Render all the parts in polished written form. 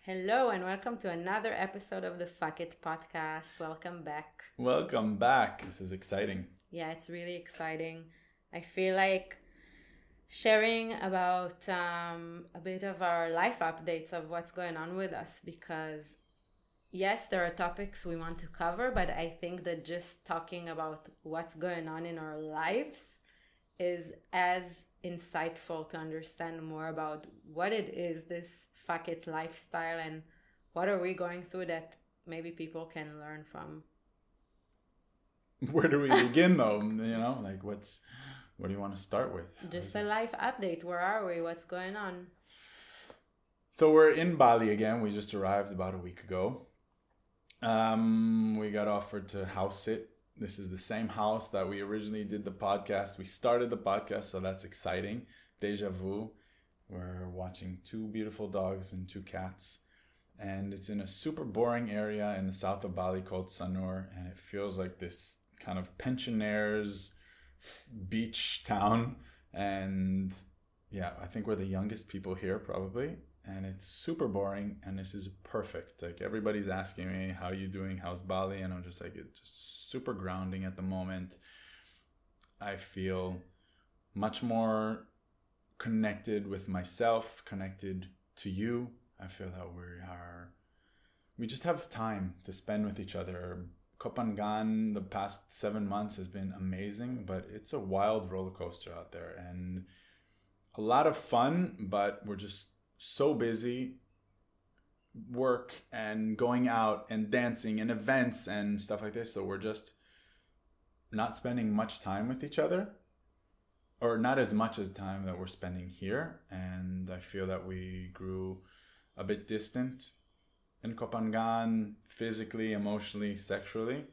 Hello and welcome to another episode of the Fuck It podcast. Welcome back. Welcome back. This is exciting. Yeah, it's really exciting. I feel like sharing about a bit of our life updates of what's going on with us because, yes, there are topics we want to cover, but I think that just talking about what's going on in our lives is as insightful to understand more about what it is, this fuck it lifestyle, and what are we going through that maybe people can learn from. Where do we begin though? What do you want to start with? Just a life update. Where are we? What's going on? So we're in Bali again. We just arrived about a week ago. We got offered to house sit. This is the same house that we originally did the podcast. We started the podcast, so that's exciting. Deja vu. We're watching two beautiful dogs and two cats. And it's in a super boring area in the south of Bali called Sanur. And it feels like this kind of pensioners beach town. And yeah, I think we're the youngest people here probably. And it's super boring. And this is perfect. Like everybody's asking me, how you doing? How's Bali? And I'm just like, it's just super grounding at the moment. I feel much more connected with myself, connected to you. I feel that we just have time to spend with each other. Kopangan, the past 7 months has been amazing, but it's a wild roller coaster out there and a lot of fun, but we're just so busy, work and going out and dancing and events and stuff like this. So we're just not spending much time with each other, or not as much as time that we're spending here. And I feel that we grew a bit distant in Kopangan, physically, emotionally, sexually.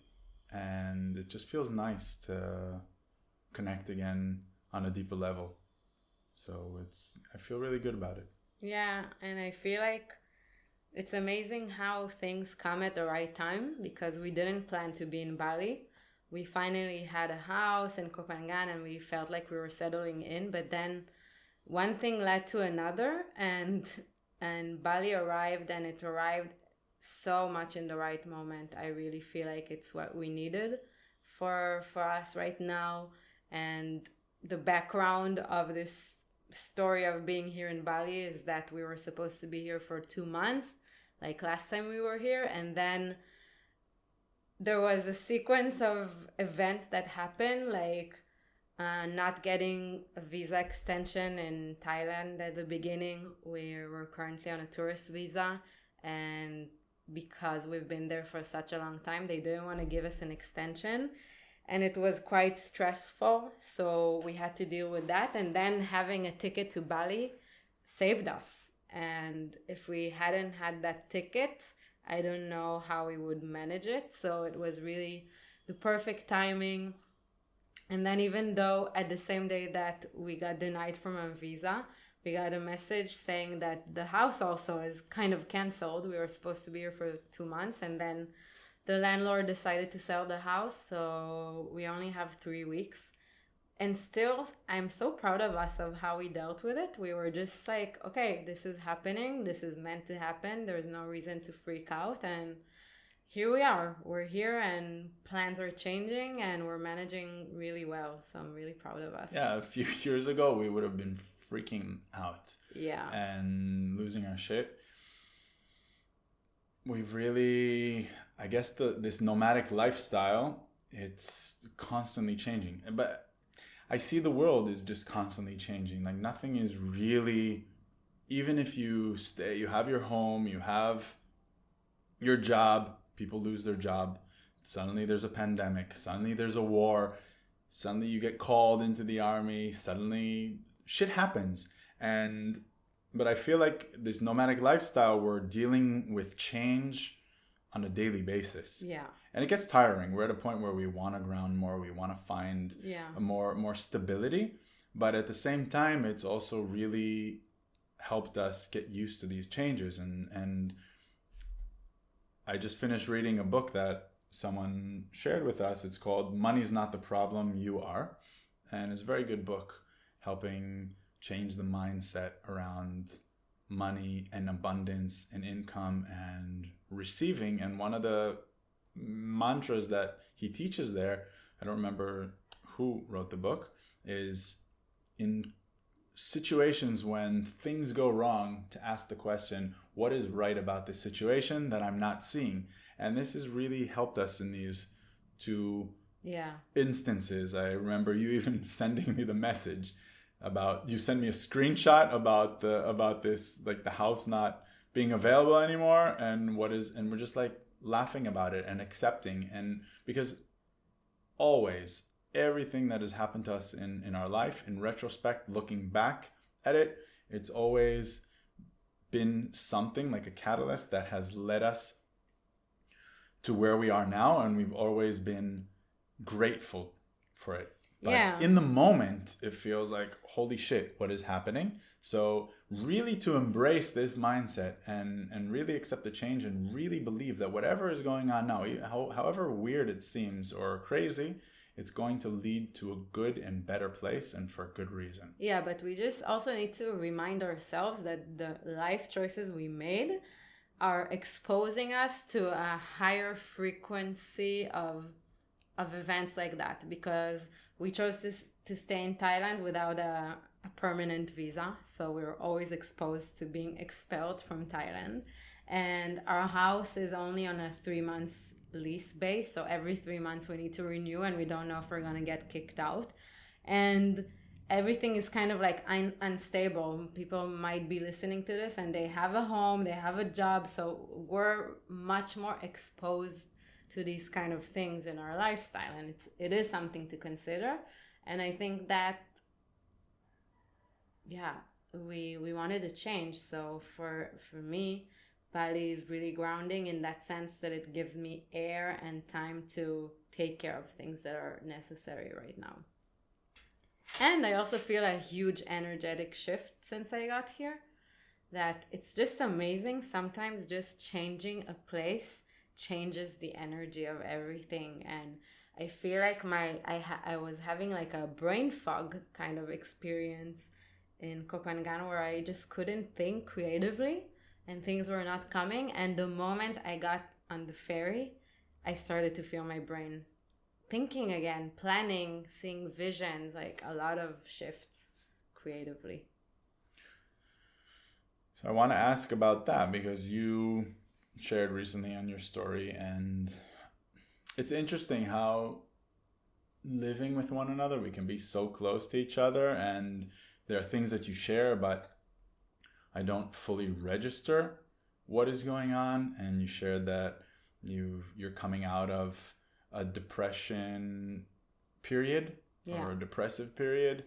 And it just feels nice to connect again on a deeper level. So I feel really good about it. Yeah, and I feel like it's amazing how things come at the right time because we didn't plan to be in Bali. We finally had a house in Kopangan and we felt like we were settling in, but then one thing led to another and Bali arrived, and it arrived so much in the right moment. I really feel like it's what we needed for us right now. And the background of this story of being here in Bali is that we were supposed to be here for 2 months, like last time we were here, and then there was a sequence of events that happened, like not getting a visa extension in Thailand at the beginning. We were currently on a tourist visa, and because we've been there for such a long time, they didn't want to give us an extension, and it was quite stressful, so we had to deal with that. And then having a ticket to Bali saved us, and if we hadn't had that ticket, I don't know how we would manage it. So it was really the perfect timing. And then even though at the same day that we got denied from a visa, we got a message saying that the house also is kind of canceled. We were supposed to be here for 2 months, and then the landlord decided to sell the house. So we only have 3 weeks. And still, I'm so proud of us of how we dealt with it. We were just like, okay, this is happening. This is meant to happen. There's no reason to freak out. And here we are. We're here and plans are changing and we're managing really well. So I'm really proud of us. Yeah, a few years ago, we would have been freaking out. Yeah. And losing our shit. We've really, I guess this nomadic lifestyle, it's constantly changing. But I see the world is just constantly changing. Like nothing is really, even if you stay, you have your home, you have your job, people lose their job. Suddenly there's a pandemic. Suddenly there's a war. Suddenly you get called into the army. Suddenly shit happens. But I feel like this nomadic lifestyle, we're dealing with change on a daily basis. Yeah. And it gets tiring. We're at a point where we want to ground more. We want to find a more stability. But at the same time, it's also really helped us get used to these changes. And I just finished reading a book that someone shared with us. It's called Money's Not the Problem, You Are. And it's a very good book helping change the mindset around money and abundance and income and receiving. And one of the mantras that he teaches there, I don't remember who wrote the book, is in situations when things go wrong, to ask the question, what is right about this situation that I'm not seeing? And this has really helped us in these two instances. I remember you even sending me the message about, you sent me a screenshot about this, like the house not being available anymore, and we're just like laughing about it and accepting. And because always everything that has happened to us in our life, in retrospect, looking back at it, it's always been something like a catalyst that has led us to where we are now, and we've always been grateful for it. But in the moment, it feels like, holy shit, what is happening? So really to embrace this mindset and really accept the change and really believe that whatever is going on now, however weird it seems or crazy, it's going to lead to a good and better place, and for a good reason. Yeah, but we just also need to remind ourselves that the life choices we made are exposing us to a higher frequency of events like that, because we chose to stay in Thailand without a permanent visa. So we were always exposed to being expelled from Thailand. And our house is only on a 3 months lease base. So every 3 months we need to renew, and we don't know if we're going to get kicked out. And everything is kind of like unstable. People might be listening to this and they have a home, they have a job. So we're much more exposed to these kind of things in our lifestyle, and it is something to consider. And I think that we wanted a change. So for me, Bali is really grounding in that sense that it gives me air and time to take care of things that are necessary right now. And I also feel a huge energetic shift since I got here, that it's just amazing. Sometimes just changing a place changes the energy of everything. And I feel like I was having like a brain fog kind of experience in Copenhagen, where I just couldn't think creatively and things were not coming. And the moment I got on the ferry, I started to feel my brain thinking again, planning, seeing visions, like a lot of shifts creatively. So I want to ask about that, because you shared recently on your story, and it's interesting how living with one another, we can be so close to each other, and there are things that you share, but I don't fully register what is going on. And you shared that you're coming out of a depression period, or a depressive period,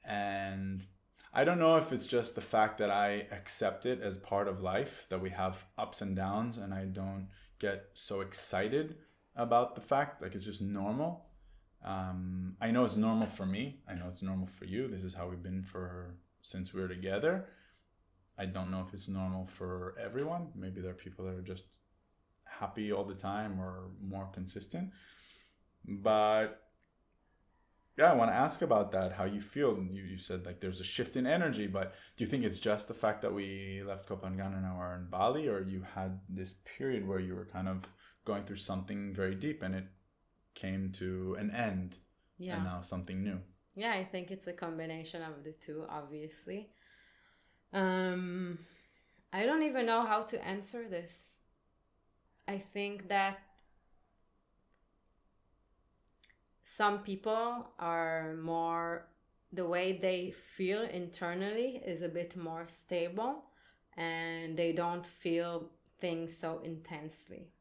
and I don't know if it's just the fact that I accept it as part of life, that we have ups and downs, and I don't get so excited about the fact, like it's just normal. I know it's normal for me. I know it's normal for you. This is how we've been since we were together. I don't know if it's normal for everyone. Maybe there are people that are just happy all the time or more consistent. But yeah, I want to ask about that, how you feel. You said like there's a shift in energy, but do you think it's just the fact that we left Copenhagen and now are in Bali, or you had this period where you were kind of going through something very deep and it came to an end, and now something new? Yeah, I think it's a combination of the two, obviously. I don't even know how to answer this. I think that some people are more, the way they feel internally is a bit more stable, and they don't feel things so intensely.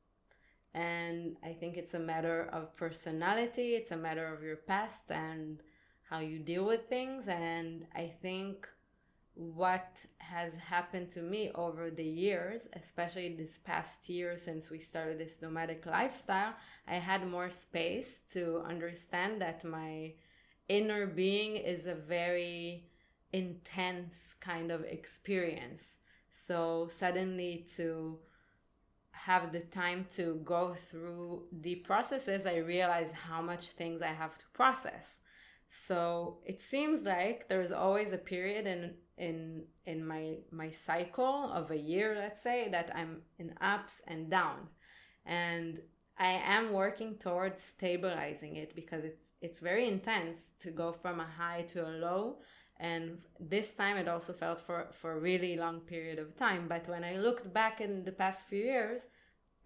And I think it's a matter of personality, it's a matter of your past and how you deal with things. And I think what has happened to me over the years, especially this past year since we started this nomadic lifestyle, I had more space to understand that my inner being is a very intense kind of experience. So suddenly to have the time to go through deep processes, I realized how much things I have to process. So it seems like there's always a period in my cycle of a year, let's say, that I'm in ups and downs. And I am working towards stabilizing it because it's very intense to go from a high to a low. And this time it also felt for a really long period of time. But when I looked back in the past few years,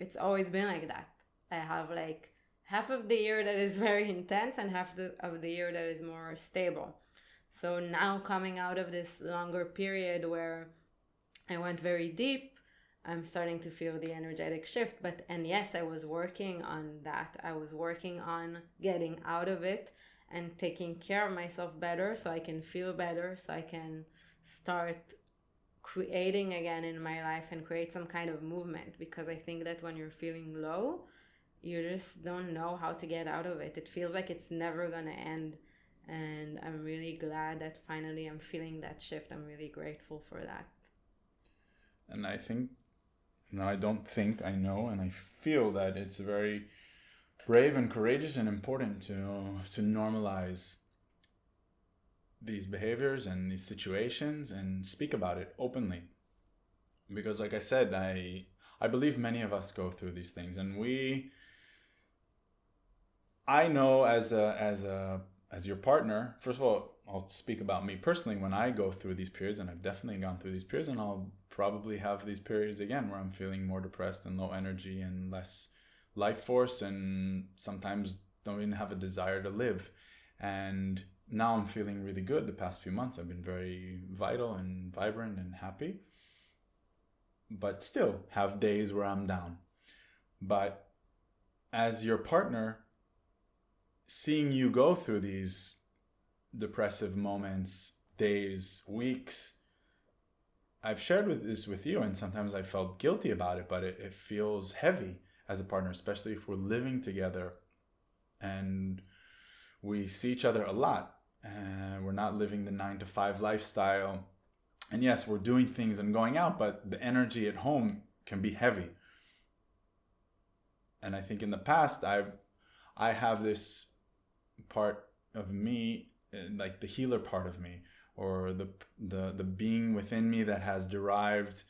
it's always been like that. I have like half of the year that is very intense and half of the year that is more stable. So now coming out of this longer period where I went very deep, I'm starting to feel the energetic shift. And yes, I was working on that. I was working on getting out of it and taking care of myself better so I can feel better, so I can start creating again in my life and create some kind of movement. Because I think that when you're feeling low, you just don't know how to get out of it. It feels like it's never gonna end. And I'm really glad that finally I'm feeling that shift. I'm really grateful for that. And I think, no, I don't think, I know, and I feel that it's very brave and courageous and important to normalize these behaviors and these situations and speak about it openly. Because like I said, I believe many of us go through these things, and I know as your partner, first of all, I'll speak about me personally. When I go through these periods, and I've definitely gone through these periods, and I'll probably have these periods again where I'm feeling more depressed and low energy and less life force, and sometimes don't even have a desire to live. And now I'm feeling really good. The past few months I've been very vital and vibrant and happy, but still have days where I'm down. But as your partner, seeing you go through these depressive moments, days, weeks, I've shared this with you, and sometimes I felt guilty about it, but it feels heavy as a partner, especially if we're living together and we see each other a lot. We're not living the 9-to-5 lifestyle. And yes, we're doing things and going out, but the energy at home can be heavy. And I think in the past, I have this part of me, like the healer part of me, or the being within me that has derived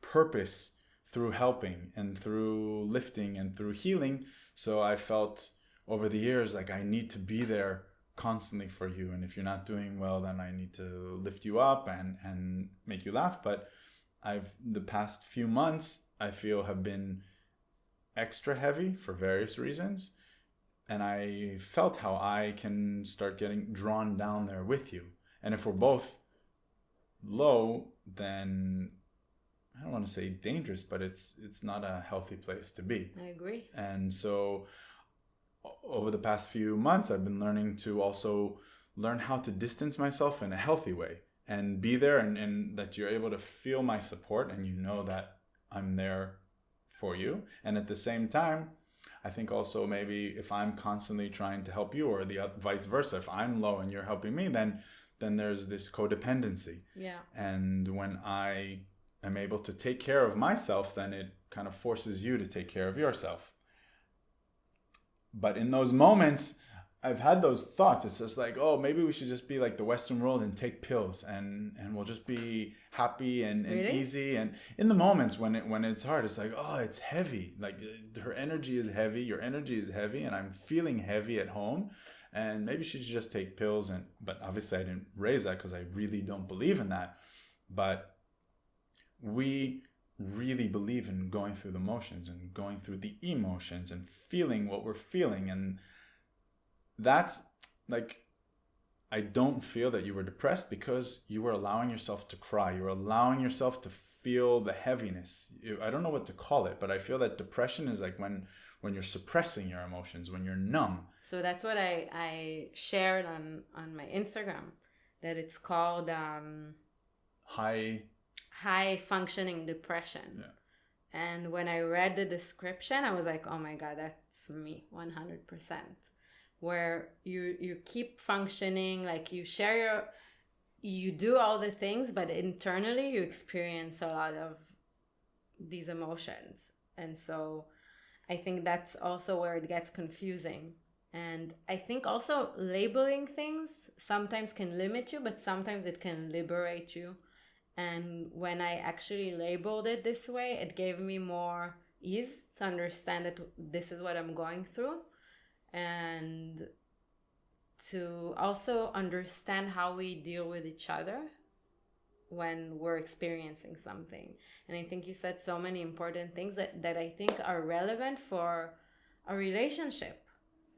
purpose through helping and through lifting and through healing. So I felt over the years like I need to be there constantly for you, and if you're not doing well, then I need to lift you up and make you laugh. But the past few months, I feel, have been extra heavy for various reasons, and I felt how I can start getting drawn down there with you. And if we're both low, then I don't want to say dangerous, but it's not a healthy place to be. I agree. And so over the past few months, I've been learning to also learn how to distance myself in a healthy way and be there, and that you're able to feel my support and you know that I'm there for you. And at the same time, I think also maybe if I'm constantly trying to help you, or the vice versa, if I'm low and you're helping me, then there's this codependency. Yeah. And when I am able to take care of myself, then it kind of forces you to take care of yourself. But in those moments, I've had those thoughts. It's just like, oh, maybe we should just be like the Western world and take pills, and we'll just be happy and Really? easy. And in the moments when it's hard, it's like, oh, it's heavy. Like her energy is heavy, your energy is heavy, and I'm feeling heavy at home. And maybe she should just take pills. But obviously I didn't raise that because I really don't believe in that. But we really believe in going through the motions and going through the emotions and feeling what we're feeling. And that's like, I don't feel that you were depressed because you were allowing yourself to cry. You were allowing yourself to feel the heaviness. I don't know what to call it, but I feel that depression is like when you're suppressing your emotions, when you're numb. So that's what I shared on my Instagram, that it's called high functioning depression. Yeah. And when I read the description, I was like, oh my God, that's me 100%. Where you keep functioning, like you do all the things, but internally you experience a lot of these emotions. And so I think that's also where it gets confusing, And I think also labeling things sometimes can limit you, but sometimes it can liberate you. And when I actually labeled it this way, it gave me more ease to understand that this is what I'm going through, and to also understand how we deal with each other when we're experiencing something. And I think you said so many important things that I think are relevant for a relationship.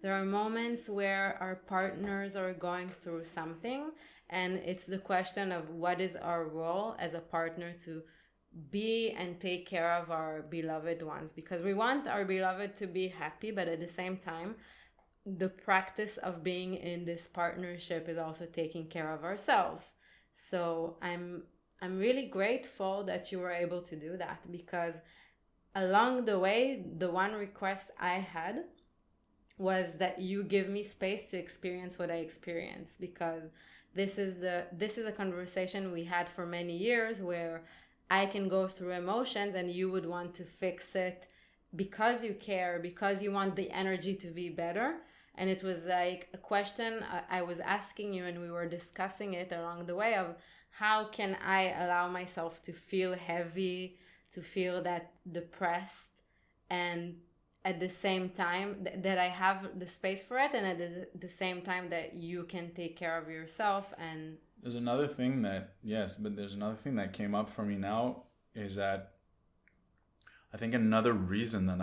There are moments where our partners are going through something, and it's the question of what is our role as a partner to be and take care of our beloved ones, because we want our beloved to be happy, but at the same time the practice of being in this partnership is also taking care of ourselves. So I'm really grateful that you were able to do that, because along the way the one request I had was that you give me space to experience what I experienced, because this is a conversation we had for many years where I can go through emotions and you would want to fix it because you care, because you want the energy to be better. And it was like a question I was asking you, and we were discussing it along the way of how can I allow myself to feel heavy, to feel that depressed, and at the same time that I have the space for it, and at the same time that you can take care of yourself. And there's another thing that came up for me now, is that I think another reason that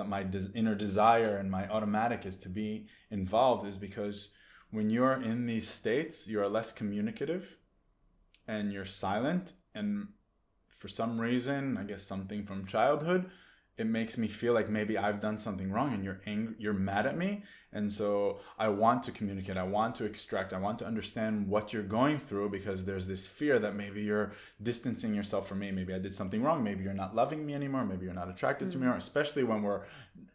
my inner desire and my automatic is to be involved is because when you're in these states, you're less communicative and you're silent. And for some reason, I guess something from childhood, it makes me feel like maybe I've done something wrong and you're mad at me. And so I want to communicate. I want to extract. I want to understand what you're going through, because there's this fear that maybe you're distancing yourself from me. Maybe I did something wrong. Maybe you're not loving me anymore. Maybe you're not attracted to me, or especially when we're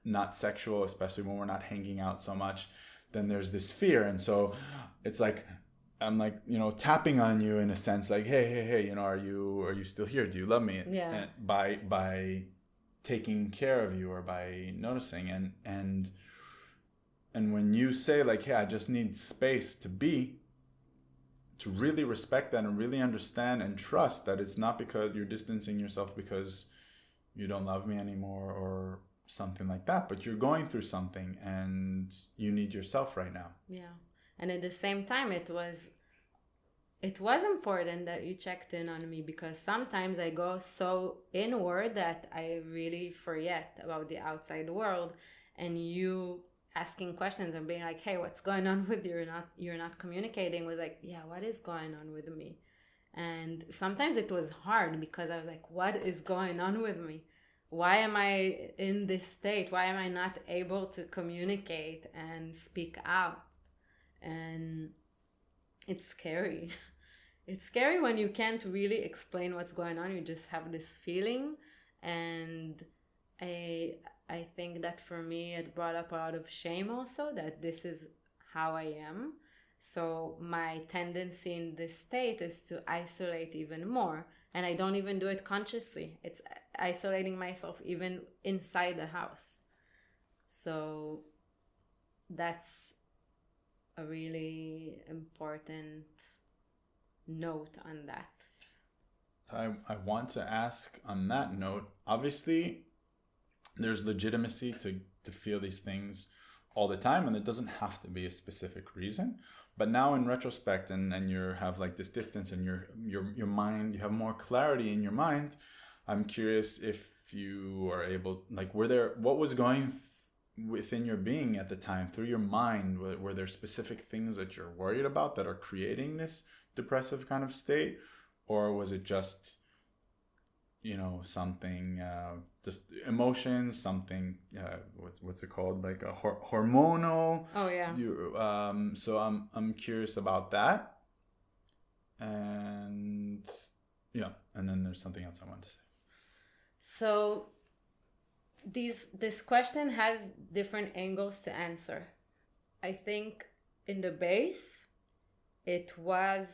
not sexual, especially when we're not hanging out so much, then there's this fear. And so it's like, I'm like, tapping on you in a sense, like, hey, are you still here? Do you love me? Yeah. And by taking care of you, or by noticing, and when you say like, hey, I just need space to really respect that and really understand and trust that it's not because you're distancing yourself because you don't love me anymore or something like that, but you're going through something and you need yourself right now. Yeah. And at the same time, it was important that you checked in on me, because sometimes I go so inward that I really forget about the outside world, and you asking questions and being like, hey, what's going on with you? You're not communicating, was like, yeah, what is going on with me? And sometimes it was hard, because I was like, what is going on with me? Why am I in this state? Why am I not able to communicate and speak out? And it's scary. It's scary when you can't really explain what's going on. You just have this feeling. And I think that for me, it brought up a lot of shame also, that this is how I am. So my tendency in this state is to isolate even more. And I don't even do it consciously. It's isolating myself even inside the house. So that's a really important note on that. I want to ask on that note, obviously there's legitimacy to feel these things all the time, and it doesn't have to be a specific reason. But now in retrospect, and you have like this distance, and your mind, you have more clarity in your mind, I'm curious if you are able, like, what was going within your being at the time, through your mind? Were there specific things that you're worried about that are creating this depressive kind of state? Or was it just, something, just emotions, something, what's it called? Like a hormonal. Oh yeah. So I'm curious about that. And yeah, and then there's something else I want to say. So this question has different angles to answer. I think in the base, it was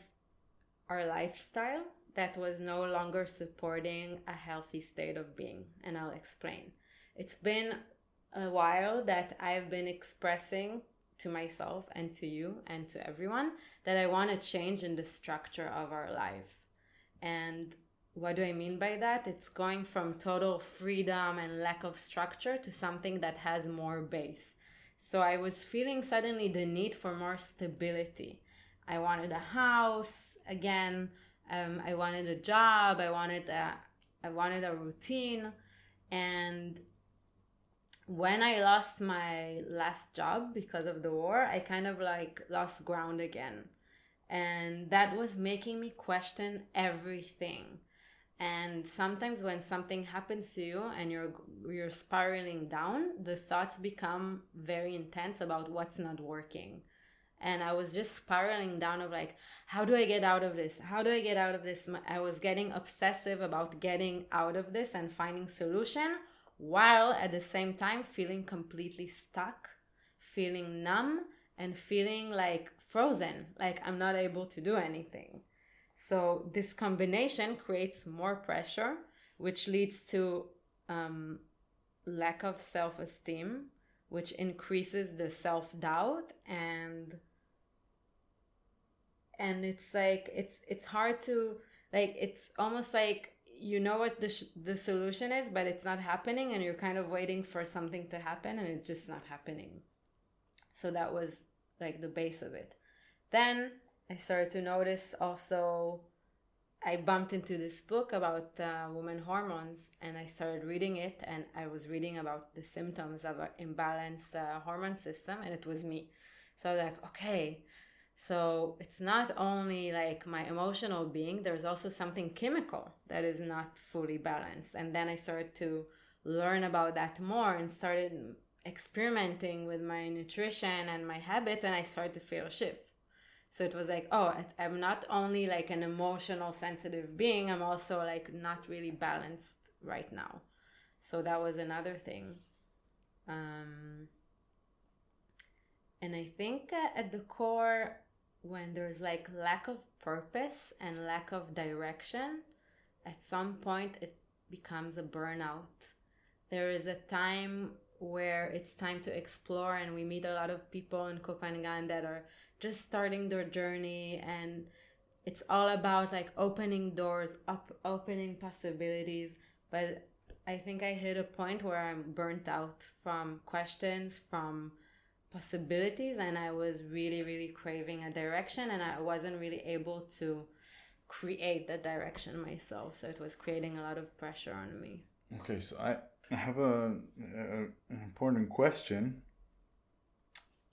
our lifestyle that was no longer supporting a healthy state of being. And I'll explain. It's been a while that I've been expressing to myself and to you and to everyone that I want to change in the structure of our lives. And what do I mean by that? It's going from total freedom and lack of structure to something that has more base. So I was feeling suddenly the need for more stability. I wanted a house again. I wanted a job. I wanted a routine. And when I lost my last job because of the war, I kind of like lost ground again. And that was making me question everything. And sometimes when something happens to you and you're spiraling down, the thoughts become very intense about what's not working. And I was just spiraling down of like, how do I get out of this? How do I get out of this? I was getting obsessive about getting out of this and finding solution, while at the same time feeling completely stuck, feeling numb, and feeling like frozen, like I'm not able to do anything. So this combination creates more pressure, which leads to lack of self-esteem, which increases the self-doubt, and it's like it's hard to, like, it's almost like you know what the solution is, but it's not happening, and you're kind of waiting for something to happen, and it's just not happening. So that was like the base of it. Then I started to notice also, I bumped into this book about women hormones, and I started reading it, and I was reading about the symptoms of an imbalanced hormone system, and it was me. So I was like, okay, so it's not only like my emotional being, there's also something chemical that is not fully balanced. And then I started to learn about that more and started experimenting with my nutrition and my habits, and I started to feel a shift. So it was like, oh, I'm not only like an emotional sensitive being, I'm also like not really balanced right now. So that was another thing. And I think at the core, when there's like lack of purpose and lack of direction, at some point it becomes a burnout. There is a time where it's time to explore, and we meet a lot of people in Copenhagen that are just starting their journey, and it's all about like opening doors, opening possibilities. But I think I hit a point where I'm burnt out from questions, from possibilities, and I was really, really craving a direction, and I wasn't really able to create that direction myself. So it was creating a lot of pressure on me. Okay, so I have an important question.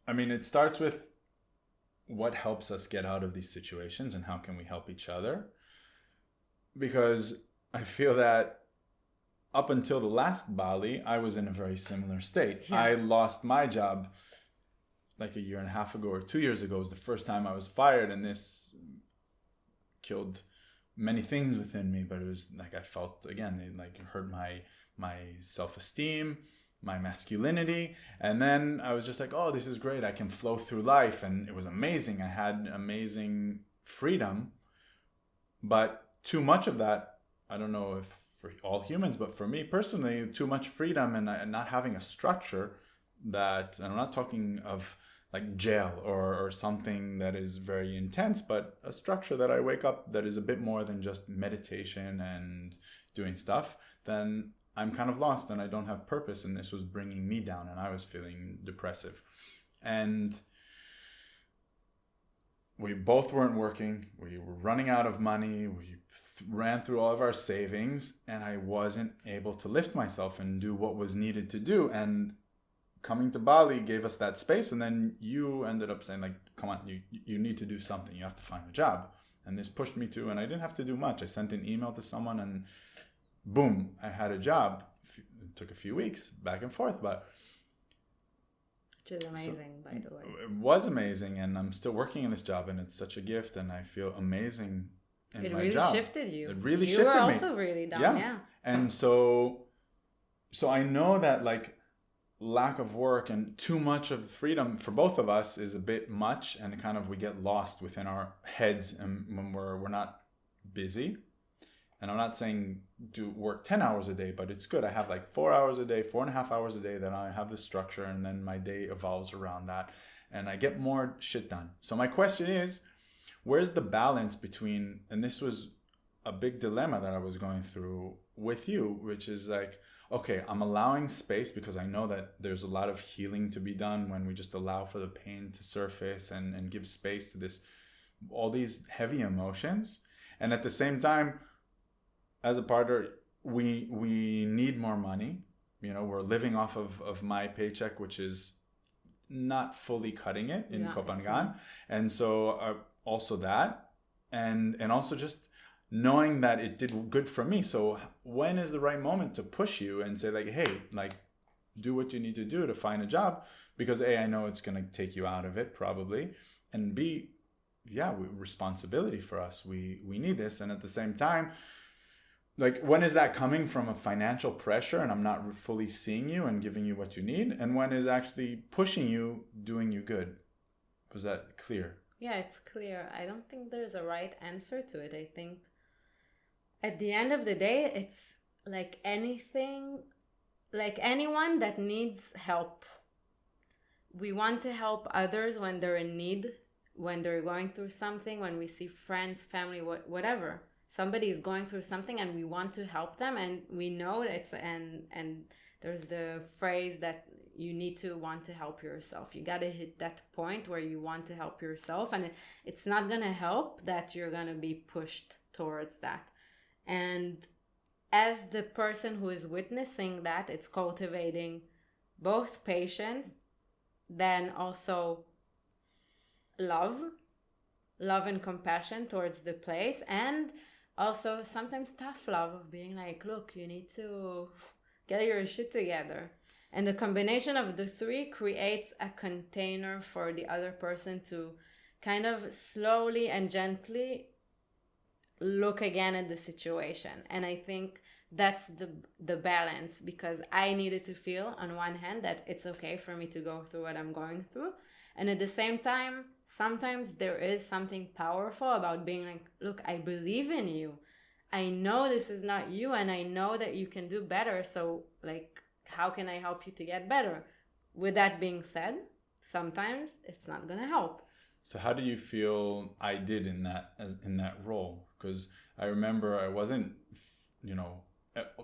I mean, it starts with what helps us get out of these situations and how can we help each other? Because I feel that up until the last Bali, I was in a very similar state. Yeah. I lost my job like a year and a half ago or 2 years ago. It was the first time I was fired, and this killed many things within me. But it was like I felt, again, it like hurt my self-esteem, my masculinity. And then I was just like, oh, this is great, I can flow through life. And it was amazing. I had amazing freedom. But too much of that, I don't know if for all humans, but for me personally, too much freedom and not having a structure that, and I'm not talking of like jail or something that is very intense, but a structure that I wake up that is a bit more than just meditation and doing stuff, then I'm kind of lost and I don't have purpose, and this was bringing me down and I was feeling depressive. And we both weren't working. We were running out of money. We ran through all of our savings, and I wasn't able to lift myself and do what was needed to do. And coming to Bali gave us that space. And then you ended up saying, like, come on, you need to do something. You have to find a job. And this pushed me to, and I didn't have to do much. I sent an email to someone and boom, I had a job. It took a few weeks back and forth, but which is amazing, by the way. It was amazing, and I'm still working in this job, and it's such a gift, and I feel amazing in my job. It really shifted you. It really shifted me. You were also really down, yeah. And so I know that like lack of work and too much of freedom for both of us is a bit much, and kind of we get lost within our heads and when we're not busy. And I'm not saying do work 10 hours a day, but it's good. I have like 4 hours a day, 4.5 hours a day, that I have the structure, and then my day evolves around that and I get more shit done. So my question is, where's the balance between, and this was a big dilemma that I was going through with you, which is like, okay, I'm allowing space because I know that there's a lot of healing to be done when we just allow for the pain to surface and give space to this, all these heavy emotions. And at the same time, as a partner, we need more money. You know, we're living off of my paycheck, which is not fully cutting it in Copenhagen. And so also that, and also just knowing that it did good for me. So when is the right moment to push you and say like, hey, like, do what you need to do to find a job? Because A, I know it's going to take you out of it probably. And B, yeah, responsibility for us. We need this. And at the same time, like, when is that coming from a financial pressure and I'm not fully seeing you and giving you what you need? And when is actually pushing you, doing you good? Was that clear? Yeah, it's clear. I don't think there's a right answer to it. I think at the end of the day, it's like anything, like anyone that needs help. We want to help others when they're in need, when they're going through something, when we see friends, family, whatever. Somebody is going through something and we want to help them, and we know it's, and there's the phrase that you need to want to help yourself. You got to hit that point where you want to help yourself, and it's not going to help that you're going to be pushed towards that. And as the person who is witnessing that, it's cultivating both patience, then also love and compassion towards the place, and also sometimes tough love of being like, look, you need to get your shit together. And the combination of the three creates a container for the other person to kind of slowly and gently look again at the situation. And I think that's the balance, because I needed to feel on one hand that it's okay for me to go through what I'm going through, and at the same time, sometimes there is something powerful about being like, look, I believe in you. I know this is not you, and I know that you can do better. So like, how can I help you to get better? With that being said, sometimes it's not going to help. So how do you feel I did in that role? Because I remember I wasn't,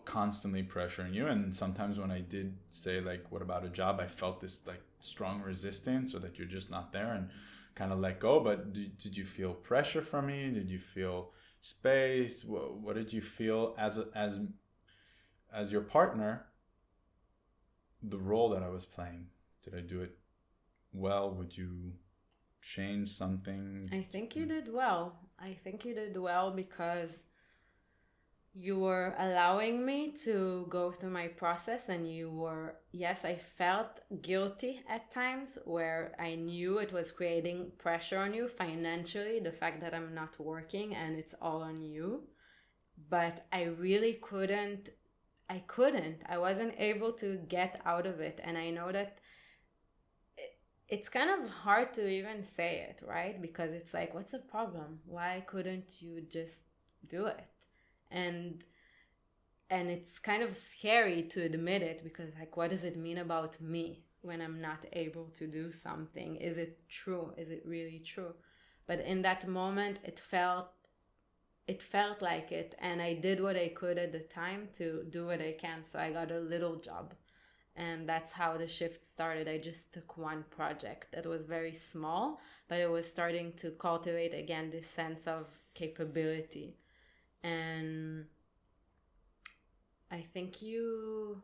constantly pressuring you. And sometimes when I did say like, what about a job? I felt this like strong resistance, or that you're just not there, and kind of let go. But did you feel pressure from me? Did you feel space? What did you feel as your partner? The role that I was playing, did I do it well? Would you change something? I think you did well. Because you were allowing me to go through my process, and yes, I felt guilty at times where I knew it was creating pressure on you financially, the fact that I'm not working and it's all on you. But I really I wasn't able to get out of it. And I know that it's kind of hard to even say it, right? Because it's like, what's the problem? Why couldn't you just do it? And it's kind of scary to admit it, because like, what does it mean about me when I'm not able to do something? Is it true? Is it really true? But in that moment, it felt like it, and I did what I could at the time to do what I can. So I got a little job, and that's how the shift started. I just took one project that was very small, but it was starting to cultivate again this sense of capability. And I think you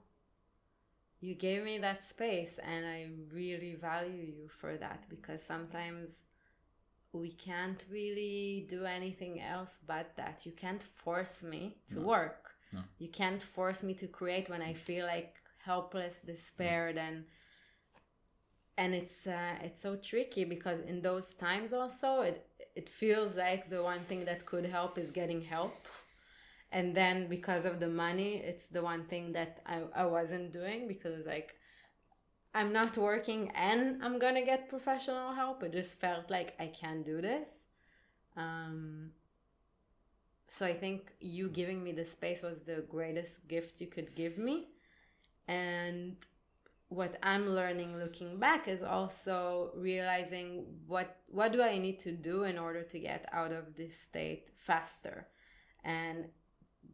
gave me that space, and I really value you for that, because sometimes we can't really do anything else but that. You can't force me to work. No. You can't force me to create when I feel like helpless, despaired, and it's so tricky, because in those times also it feels like the one thing that could help is getting help, and then because of the money, it's the one thing that I wasn't doing, because like, I'm not working and I'm gonna get professional help. It just felt like I can't do this. So I think you giving me the space was the greatest gift you could give me. And what I'm learning looking back is also realizing what do I need to do in order to get out of this state faster. And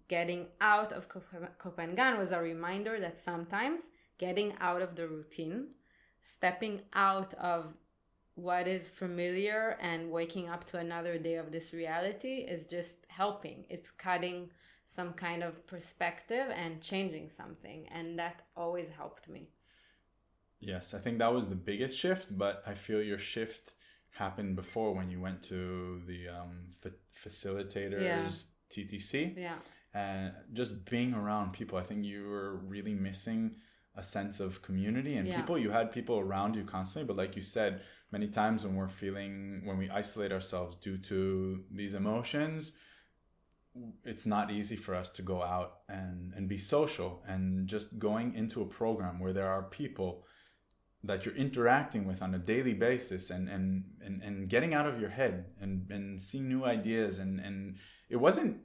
getting out of Copenhagen was a reminder that sometimes getting out of the routine, stepping out of what is familiar and waking up to another day of this reality is just helping. It's cutting some kind of perspective and changing something. And that always helped me. Yes, I think that was the biggest shift, but I feel your shift happened before when you went to the facilitators, TTC. Yeah. And just being around people, I think you were really missing a sense of community and people. You had people around you constantly, but like you said, many times when we isolate ourselves due to these emotions, it's not easy for us to go out and be social. And just going into a program where there are people that you're interacting with on a daily basis and getting out of your head and seeing new ideas. And it wasn't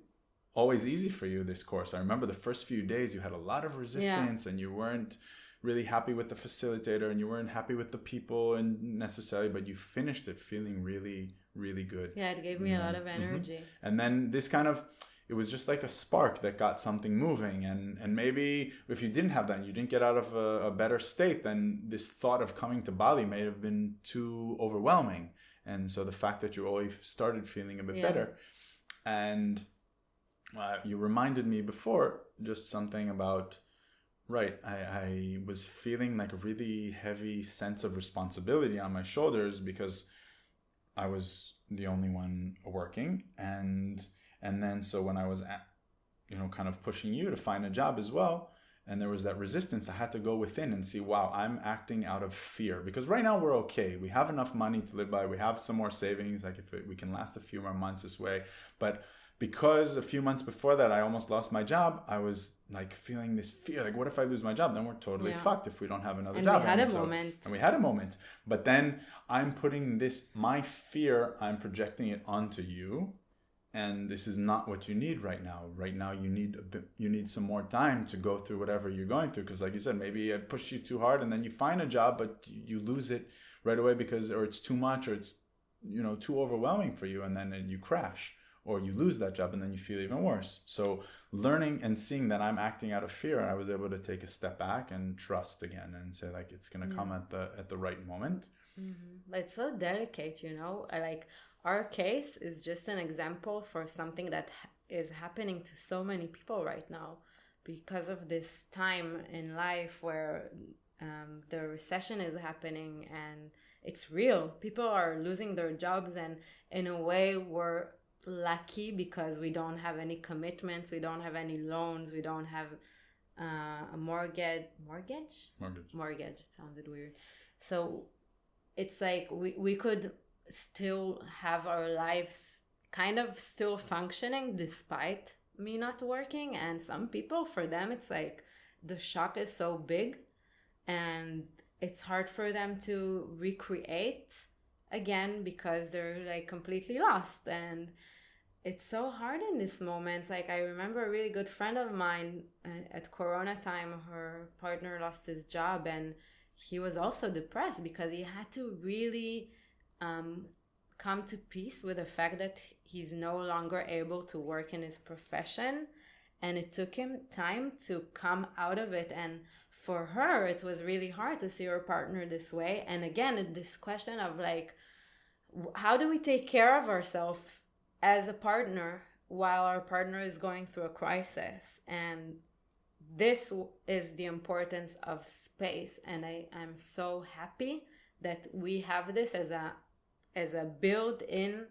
always easy for you, this course. I remember the first few days you had a lot of resistance and you weren't really happy with the facilitator and you weren't happy with the people and necessarily, but you finished it feeling really, really good. Yeah, it gave me a lot of energy. And then this kind of, it was just like a spark that got something moving. And maybe if you didn't have that and you didn't get out of a better state, then this thought of coming to Bali may have been too overwhelming. And so the fact that you always started feeling a bit better. And you reminded me before just something about, I was feeling like a really heavy sense of responsibility on my shoulders because I was the only one working. And then so when I was kind of pushing you to find a job as well, and there was that resistance, I had to go within and see, wow, I'm acting out of fear. Because right now we're okay. We have enough money to live by. We have some more savings. Like we can last a few more months this way. But because a few months before that, I almost lost my job, I was like feeling this fear. Like, what if I lose my job? Then we're totally fucked if we don't have another job. We had a moment. And we had a moment. But then I'm putting my fear, I'm projecting it onto you. And this is not what you need right now. Right now, you need some more time to go through whatever you're going through. Because like you said, maybe I push you too hard and then you find a job, but you lose it right away or it's too much or it's, too overwhelming for you. And then you crash or you lose that job and then you feel even worse. So learning and seeing that I'm acting out of fear, I was able to take a step back and trust again and say like, it's going to come at the right moment. But it's so delicate, our case is just an example for something that is happening to so many people right now because of this time in life where the recession is happening and it's real. People are losing their jobs, and in a way we're lucky because we don't have any commitments, we don't have any loans, we don't have a mortgage. It sounded weird. So it's like we could still have our lives kind of still functioning despite me not working. And some people, for them, it's like the shock is so big and it's hard for them to recreate again because they're like completely lost. And it's so hard in these moments. Like I remember a really good friend of mine at Corona time, her partner lost his job and he was also depressed because he had to really come to peace with the fact that he's no longer able to work in his profession, and it took him time to come out of it. And for her, it was really hard to see her partner this way. And again, this question of like, how do we take care of ourselves as a partner while our partner is going through a crisis? And this is the importance of space. And I'm so happy that we have this as a built-in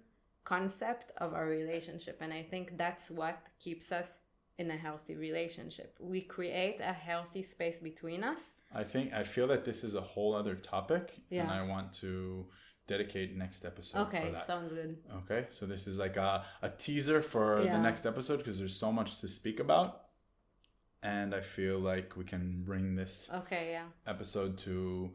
concept of our relationship. And I think that's what keeps us in a healthy relationship. We create a healthy space between us. I feel that this is a whole other topic, and I want to dedicate next episode for that. Okay, sounds good. Okay, so this is like a teaser for the next episode because there's so much to speak about. And I feel like we can bring this episode to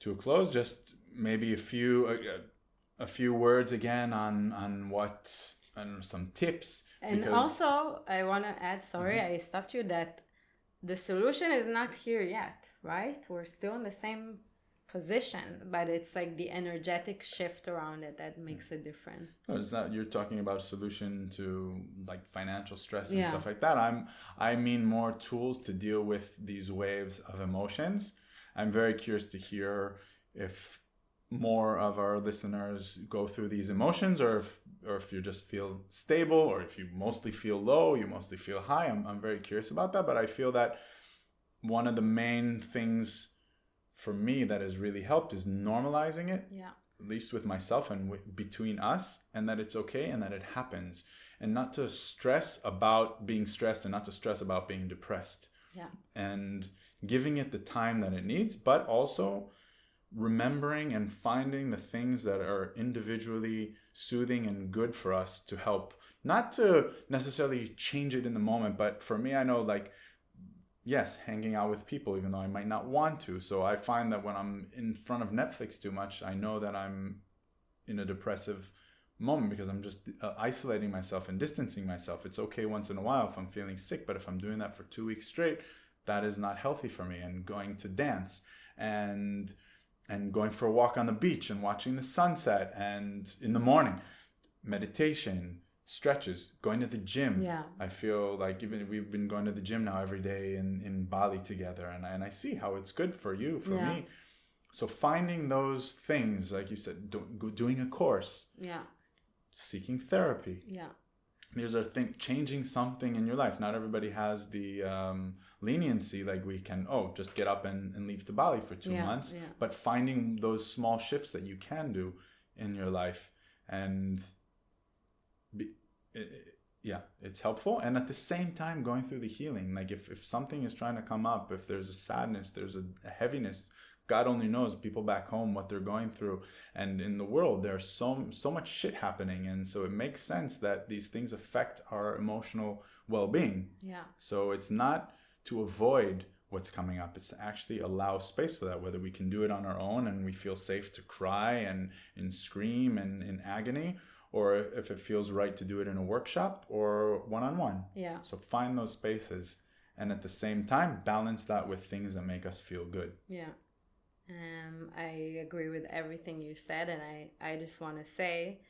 a close. Just maybe a few words again on what I don't know, some tips. And because also, I want to add, sorry, I stopped you, that the solution is not here yet, right? We're still in the same position, but it's like the energetic shift around it that makes a difference. No, it's not. You're talking about a solution to like financial stress and Yeah. stuff like that. I mean more tools to deal with these waves of emotions. I'm very curious to hear if more of our listeners go through these emotions, or if you just feel stable, or if you mostly feel low, you mostly feel high. I'm very curious about that. But I feel that one of the main things for me that has really helped is normalizing it. Yeah. At least with myself and between us, and that it's okay and that it happens, and not to stress about being stressed and not to stress about being depressed. Yeah. And giving it the time that it needs, but also remembering and finding the things that are individually soothing and good for us to help, not to necessarily change it in the moment. But for me, I know, like, yes, hanging out with people, even though I might not want to. So I find that when I'm in front of Netflix too much, I know that I'm in a depressive moment because I'm just isolating myself and distancing myself. It's okay once in a while if I'm feeling sick, but if I'm doing that for 2 weeks straight, that is not healthy for me. And going to dance and going for a walk on the beach and watching the sunset, and in the morning, meditation, stretches, going to the gym. Yeah. I feel like even we've been going to the gym now every day in Bali together, and I see how it's good for you, for me. So finding those things, like you said, doing a course, seeking therapy. These are things, changing something in your life. Not everybody has the leniency, like we can, just get up and leave to Bali for 2 months. But finding those small shifts that you can do in your life, and it's helpful. And at the same time, going through the healing. Like if something is trying to come up, if there's a sadness, there's a heaviness, God only knows people back home what they're going through, and in the world there's so much shit happening, and so it makes sense that these things affect our emotional well-being. So it's not to avoid what's coming up, it's to actually allow space for that, whether we can do it on our own and we feel safe to cry and scream and in agony, or if it feels right to do it in a workshop or one-on-one. So find those spaces, and at the same time balance that with things that make us feel good. I agree with everything you said, and I just want to say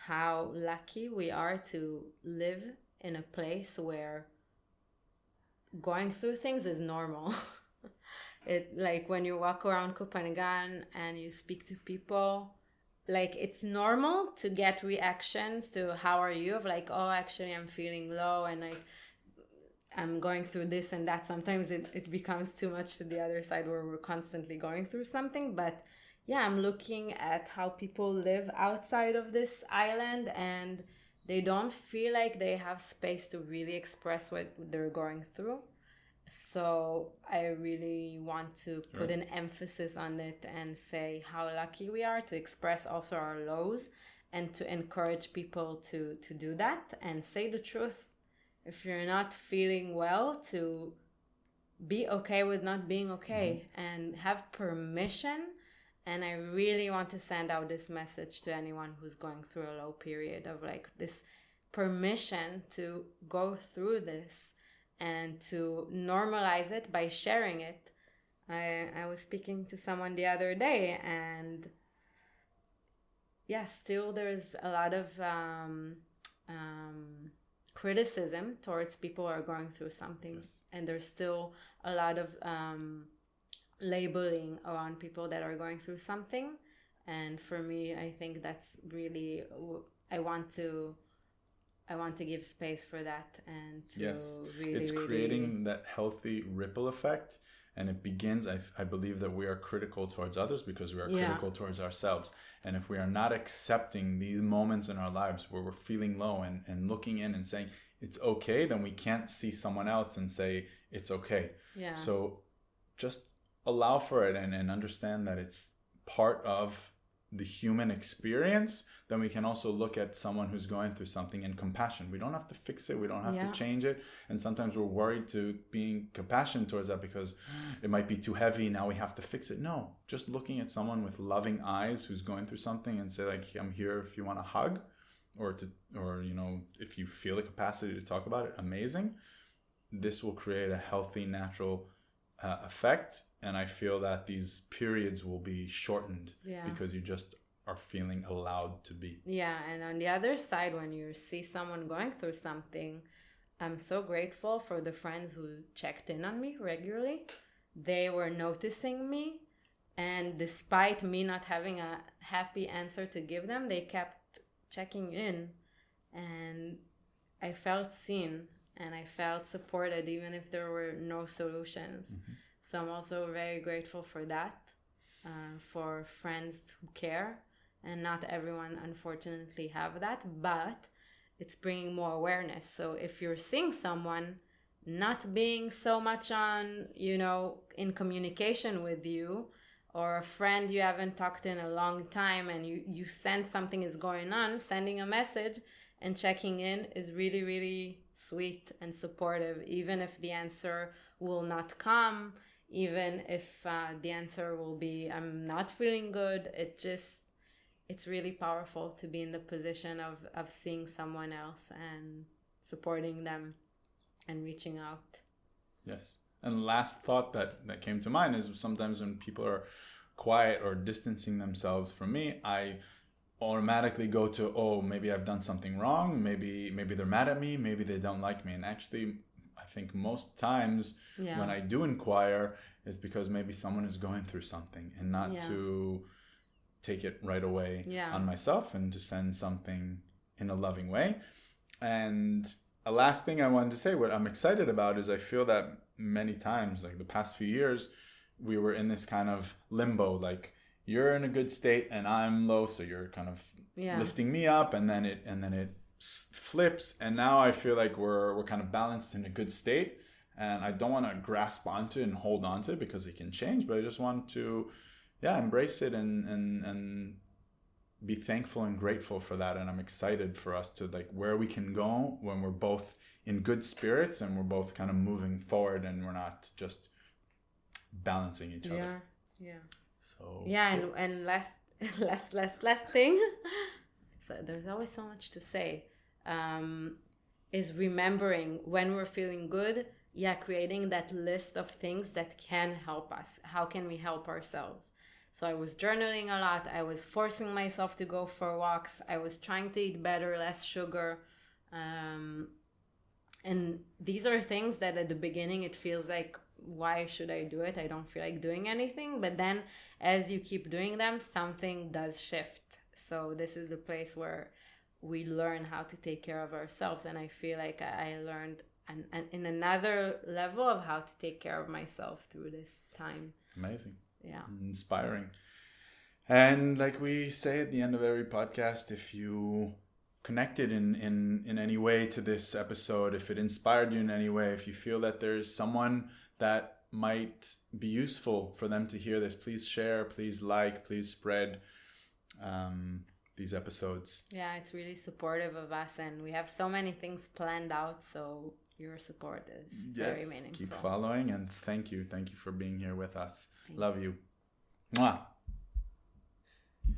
how lucky we are to live in a place where going through things is normal. It, like, when you walk around Copenhagen and you speak to people, like, it's normal to get reactions to how are you, of like, oh, actually I'm feeling low and like I'm going through this and that. Sometimes it becomes too much to the other side where we're constantly going through something. But I'm looking at how people live outside of this island, and they don't feel like they have space to really express what they're going through. So I really want to put an emphasis on it and say how lucky we are to express also our lows, and to encourage people to do that and say the truth. If you're not feeling well, to be okay with not being okay, and have permission. And I really want to send out this message to anyone who's going through a low period, of like this permission to go through this and to normalize it by sharing it. I was speaking to someone the other day, and still there's a lot of criticism towards people who are going through something. And there's still a lot of labeling around people that are going through something. And for me, I think that's really, I want to give space for that, and to it's creating that healthy ripple effect. And it begins, I believe, that we are critical towards others because we are critical towards ourselves. And if we are not accepting these moments in our lives where we're feeling low and looking in and saying it's okay, then we can't see someone else and say it's okay. So just allow for it and understand that it's part of the human experience. Then we can also look at someone who's going through something in compassion. We don't have to fix it. We don't have to change it. And sometimes we're worried to being compassionate towards that because it might be too heavy. Now we have to fix it. No, just looking at someone with loving eyes who's going through something and say, like, I'm here if you want a hug. or if you feel the capacity to talk about it, amazing. This will create a healthy, natural effect, and I feel that these periods will be shortened because you just are feeling allowed to be. Yeah, and on the other side, when you see someone going through something, I'm so grateful for the friends who checked in on me regularly. They were noticing me, and despite me not having a happy answer to give them, they kept checking in, and I felt seen and I felt supported even if there were no solutions. Mm-hmm. So I'm also very grateful for that, for friends who care, and not everyone unfortunately have that, but it's bringing more awareness. So if you're seeing someone not being so much on, in communication with you, or a friend you haven't talked in a long time, and you sense something is going on, sending a message and checking in is really, really sweet and supportive, even if the answer will not come, even if the answer will be, I'm not feeling good. It's really powerful to be in the position of seeing someone else and supporting them and reaching out. Yes. And last thought that came to mind is sometimes when people are quiet or distancing themselves from me, I automatically go to, oh, maybe I've done something wrong. Maybe they're mad at me. Maybe they don't like me. And actually, I think most times when I do inquire is because maybe someone is going through something, and not to take it right away on myself, and to send something in a loving way. And a last thing I wanted to say, what I'm excited about is I feel that many times, like the past few years, we were in this kind of limbo, like you're in a good state and I'm low, so you're kind of lifting me up, and then it flips, and now I feel like we're kind of balanced in a good state, and I don't want to grasp onto it and hold on to it because it can change, but I just want to embrace it and be thankful and grateful for that. And I'm excited for us to, like, where we can go when we're both in good spirits and we're both kind of moving forward, and we're not just balancing each other. So and last thing, there's always so much to say, is remembering when we're feeling good, creating that list of things that can help us. How can we help ourselves? So I was journaling a lot. I was forcing myself to go for walks. I was trying to eat better, less sugar. And these are things that at the beginning it feels like, why should I do it? I don't feel like doing anything. But then as you keep doing them, something does shift. So this is the place where we learn how to take care of ourselves. And I feel like I learned in another level of how to take care of myself through this time. Amazing. Yeah. Inspiring. And like we say at the end of every podcast, if you connected in any way to this episode, if it inspired you in any way, if you feel that there's someone that might be useful for them to hear this, please share, please like, please spread these episodes. Yeah, it's really supportive of us, and we have so many things planned out, so your support is very meaningful. Keep following, and thank you for being here with us. Love you. Mwah.